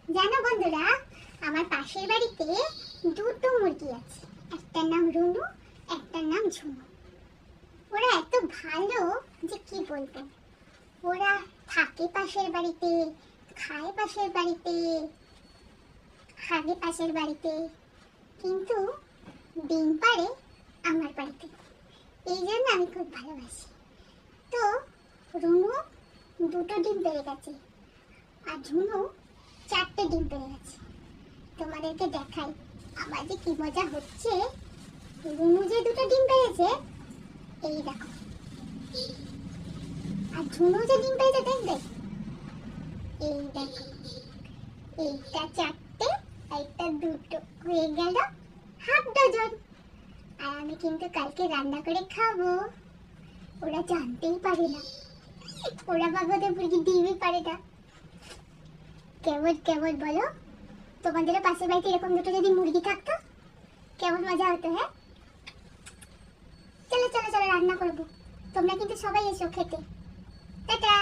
জানো বন্ধুরা, আমার পাশের বাড়িতে দুটো মুরগি আছে। একটার নাম রুনু, একটার নাম ঝুনু। ওরা এত ভালো যে কি বলবো। ওরা থাকে পাশের বাড়িতে, খায় পাশের বাড়িতে, হাগে পাশের বাড়িতে, কিন্তু ডিম পাড়ে আমার বাড়িতে। এই জন্য আমি খুব ভালোবাসি। তো রুনু দুটো ডিম পেড়ে গেছে আর ঝুনু 4টে ডিম পেড়ে গেছে। তোমাদেরকে দেখাই আমার যে কি মজা হচ্ছে। রুনু যে দুটো ডিম পেড়েছে এই দেখো, আর ঝুনু যে ডিম পেড়েছে দেখবে, এই দেখো, এইটা 4টে, এইটা দুটো, হয়ে গেল হাফ ডজন। আর আমি কিন্তু কালকে রান্না করে খাবো। ওরা জানতেই পারে না, ওরা বাবাদের মুরগি ডিমই পারে না। কেমন কেমন বলো? তোমাদের পাশের বাড়িতে এরকম দুটো যদি মুরগি থাকতো কেমন মজা হতো। হ্যাঁ, চলো চলো চলো রান্না করবো। তোমরা কিন্তু সবাই এসো খেতে। টাটা।